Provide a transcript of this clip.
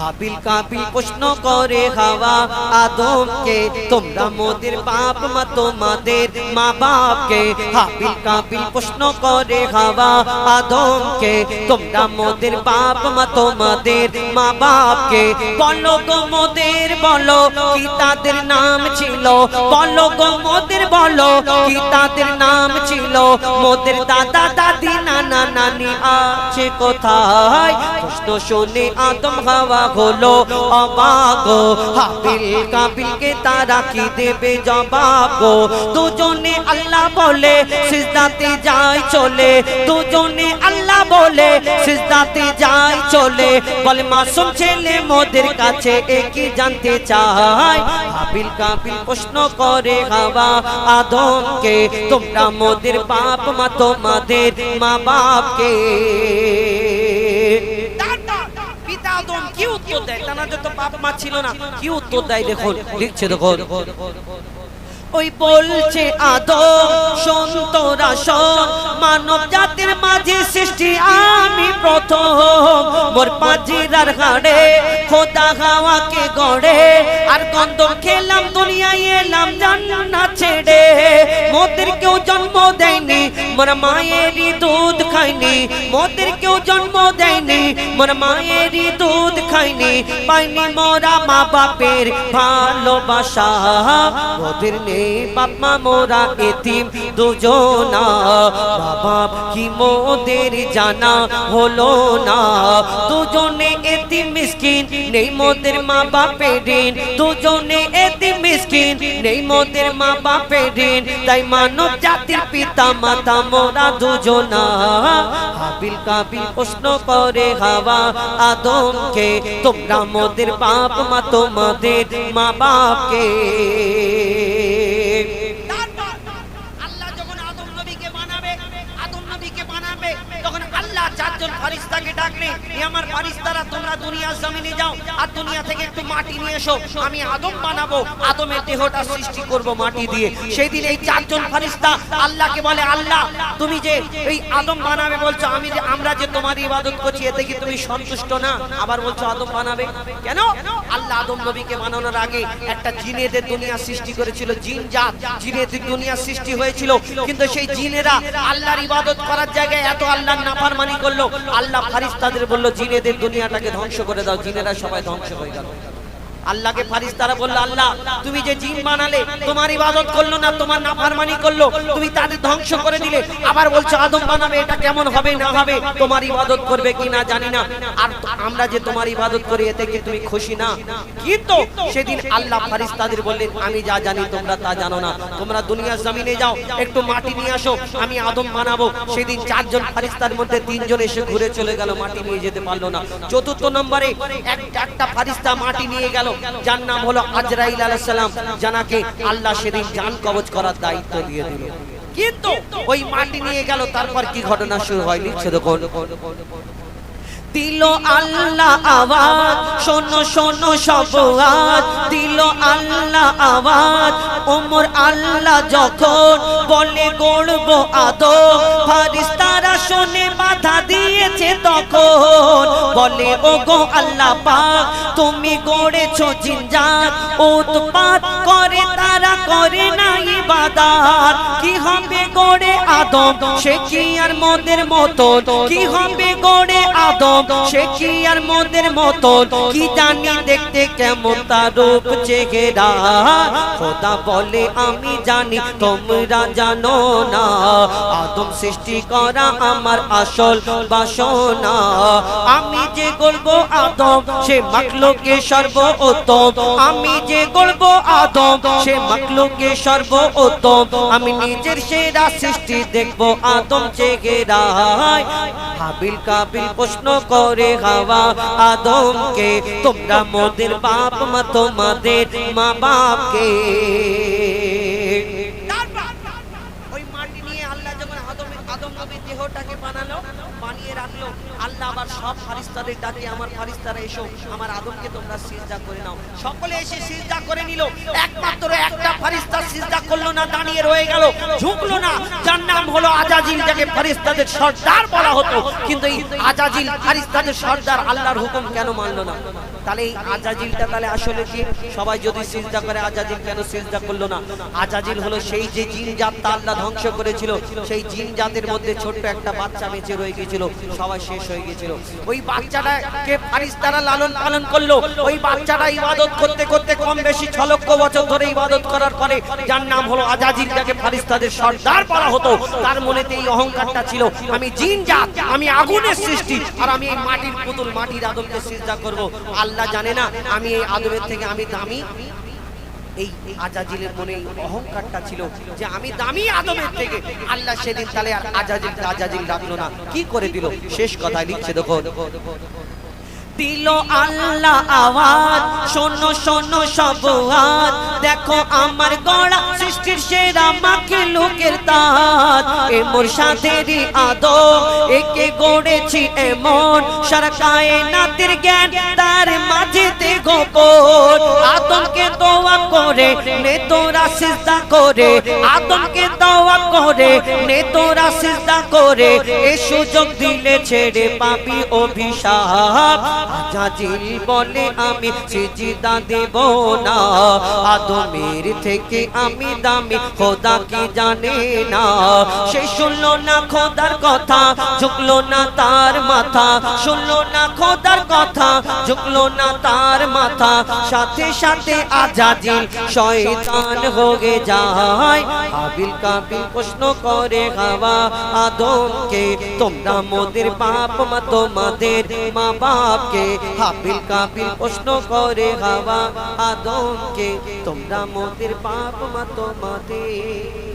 হাবিল কাবিল প্রশ্ন করে হাওয়া আদমকে, তোমরা মোদের বাপ মা তোমাদের মা বাপকে। হাবিল কাবিল প্রশ্ন করে হাওয়া আদমকে, তোমরা মোদের বাপ মা তোমাদের মা বাপকে। বলো গো মোদের বলো কি তাদের নাম ছিল, বলো গো মোদের বলো কি তাদের নাম ছিল। মোদের দাদা দাদি নানা নানি আছে কোথায়? প্রশ্ন শুনে আদম হাওয়া হলো অবাক। হাবিল কাবিলকে তারা কি দেবে জবাব? দুজনে আল্লাহ বলে সিজদাতে যায় চলে, দুজনে আল্লাহ বলে সিজদাতে যায় চলে। বলে মাসুম ছেলে মোদের কাছে একই জানতে চায়। হাবিল কাবিল প্রশ্ন করে হাওয়া আদমকে, তোমরা মোদের বাপ মা তোমাদের মা বাপকে। পিতা আদম কি উত্তর দেয়? তারা যত বাপ মা ছিল না, কি উত্তর দেয় দেখুন, লিখছে দেখুন। ওই বলছে আদম শোন তোরা শোন, মানব জাতির মাঝে সৃষ্টি আমি প্রথম। মোর পাজিরার হাড়ে খোদা হাওয়াকে গড়ে, আর গন্ধ খেলাম দুনিয়ায় এলাম জান্নাত ছেড়ে। মোদের কেউ জন্ম দেয়নি, মোর মায়েরই দুধ খাইনি। মোদের কেউ জন্ম দেয়নি, মোর মায়েরই দুধ খাইনি। পাইনি মোরা মা বাপের ভালোবাসা, মোদের নেই বাপ মা মোরা এতিম দুজনা। বাবা কি মোদের জানা হলো না, দুজনে এতিম মিসকিন নেই মোদের মা বাপের ঋণ। দুজনে এতিম মিসকিন নেই মোদের মা বাপের ঋণ। তাই মানব জাতির পিতা মাতা মোরা দুজনা। হাবিল কাবিল প্রশ্ন করে হাওয়া আদমকে, তোমরা মোদের বাপ মা তোমাদের মা বাপকে। তখন আল্লাহ চারজন ফেরেশতাকে ডাকলেন, এ আমার ফেরেশতারা তোমরা দুনিয়ার জমিনে যাও, আর দুনিয়া থেকে একটু মাটি নিয়ে এসো, আমি আদম বানাবো, আদমের দেহটা সৃষ্টি করব মাটি দিয়ে। সেই দিন এই চারজন ফেরেশতা আল্লাহকে বলে, আল্লাহ তুমি যে এই আদম বানাবে বলছো, আমরা যে তোমার ইবাদত করছি এতে কি তুমি সন্তুষ্ট না? আবার বলছো আদম বানাবে কেন? আল্লাহ আদম নবীকে বানানোর আগে একটা জিনেদের দুনিয়া সৃষ্টি করেছিল, জিন জাত, জিনেদের দুনিয়া সৃষ্টি হয়েছিল। কিন্তু সেই জিনেরা আল্লাহর ইবাদত করার জায়গায় এত আল্লাহর নাফরমানি করলো, আল্লাহ ফেরেশতাদের বলল জিনেদের দুনিয়াটাকে ধ্বংস করে দাও। জিনেরা সবাই ধ্বংস হয়ে গেল। আল্লাহকে ফেরেশতারা বলল, আল্লাহ তুমি যে জিন বানালে তোমার ইবাদত করলো না, তোমার নাফরমানি করলো, তুমি তাদের ধ্বংস করে দিলে। আবার বলছো আদম বানাবে, এটা কেমন হবে না হবে, তোমার ইবাদত করবে কি না জানি না, আর আমরা যে তোমার ইবাদত করি এতে কি তুমি খুশি না? কিন্তু সেদিন আল্লাহ ফেরেশতাদের বললেন, আমি যা জানি তোমরা তা জানো না, তোমরা দুনিয়ার জমিনে যাও, একটু মাটি নিয়ে আসো, আমি আদম বানাবো। সেদিন চারজন ফেরেশতার মধ্যে তিনজন এসে ঘুরে চলে গেল, মাটি নিয়ে যেতে পারলো না। চতুর্থ নম্বরে একটা ফেরেশতা মাটি নিয়ে গেল, যার নাম হলো আজরাইল আলাইহিস সালাম, জানাকে আল্লাহ সেদিন জান কবজ করার দায়িত্ব দিয়ে দিল। কিন্তু ওই মাটি নিয়ে গেল, তারপর কি ঘটনা শুরু হয় লিখছে দেখুন। দিল আল্লাহ আওয়াজ, শোনো শোনো সব আজ, দিল আল্লাহ আওয়াজ। ওমর আল্লাহ যখন বলে গড়ব আদম, ফেরেশতারা শুনে বাধা দিয়েছে তখন। বলে ওগো আল্লাহ পাক, তুমি গড়েছো জিনজাত, উৎপাত করে তারা করে না ইবাদত। কি হবে গড়ে আদম, সে কি আর মোদের মতন? কি হবে গড়ে আদম, সে কি আর মোদের মতন? কি জানি দেখতে কেমন তার রূপ চেহারা। খোদা বলে আমি জানি তোমরা জানো না, আদম সৃষ্টি করা আমার আসল বাসনা। আমি যে গড়বো আদম, সে মাখলুকে সর্বোত্তম। আমি যে গড়বো আদম, সে মাখলুকে সর্বোত্তম। আমি নিজের সেরা সৃষ্টি দেখবো আদম চেহারায়। হাবিল কাবিল প্রশ্ন করে হাওয়া আদমকে, তোমরা মোদের বাপ মা তোমাদের মা বাপকে। ওই মাটি নিয়ে আল্লাহ যখন আদম নবীর দেহটাকে বানালো, বানিয়ে রাখলো, আল্লাহ আবার সব ফেরেশতাদের ডাকে, আমার ফেরেশতারা এসো, আমার আদমকে তোমরা সিজদা করে নাও। সকলে এসে সিজদা করে নিল। একমাত্র একটা ফেরেশতা সিজদা করলো না, দাঁড়িয়ে রয়ে গেল, ঝুঁকলো না, যার নাম হলো আজাজিল, যাকে ফেরেশতাদের সর্দার বলা হতো। কিন্তু এই আজাজিল ফেরেশতাদের সর্দার আল্লাহর হুকুম কেন মানলো না? তাহলে এই আজাজিলটা তাহলে আসলে কি? সবাই যদি সিজদা করে, আজাজিল কেন সিজদা করলো না? আজাজিল হলো সেই যে জিন জাতটা আল্লাহ ধ্বংস করেছিল, সেই জিন জাতের মধ্যে ছোট্ট একটা বাচ্চা বেঁচে রয়ে গিয়েছিল, সবাই শেষ হয়ে গিয়েছিল। ওই বাচ্চাটাকে ফারিস্তারা লালন পালন করলো। ওই বাচ্চাটা ইবাদত করতে করতে কম বেশি 6 লক্ষ বছর ধরে ইবাদত করার পরে যার নাম হলো আজাজিল, যাকে ফারিস্তাদের সর্দার বলা হতো, তার মনেতে এই অহংকারটা ছিল, আমি জিন জাত, আমি আগুনের সৃষ্টি, আর আমি এই মাটির পুতুল, মাটির আদমকে সিজদা করব। আল্লাহ জানে না আমি এই আদমের থেকে আমি দামি? এই আজাজিলের মনে অহংকারটা ছিল যে আমি দামি আদমের থেকে। আল্লাহ সেদিন তাহলে আর আজাজিল রাখলো না, কি করে দিল? শেষ কথা লিখছে দেখো, দিল আল্লাহ আওয়াজ, শোনো শোনো সব হাত, দেখো আমার গড়া সৃষ্টির সেরা মাখলুকের তাজ, এ মোর সাথেরই আদম, একে গড়েছি এমন, সারা কায়নাতের জ্ঞান তার মাঝেতে গোপন। আদমকে দোয়া করে নে তোরা সিজদা করে, আদমকে দোয়া করে নে তোরা সিজদা করে, এ সুযোগ দিলে ছেড়ে পাবি অভিশাপ। আজাজিল বলে আমি সিজদা দেব না, আদমের থেকে আমি দামি খোদা কি জানে না। সে শুনলো না খোদার কথা, ঝুঁকলো না তার মাথা, শুনলো না খোদার কথা, ঝুঁকলো না তার মাথা, সাথে সাথে আজাজিল শয়তান হয়ে যায়। হাবিল কাবিল প্রশ্ন করে হাওয়া আদমকে, তোমরা মোদের বাপ মা, তোমাদের মা বাপকে। হাবিল কাবিল প্রশ্ন করে হাওয়া আদমকে, তোমরা মোদের বাপ মা, তোমাদের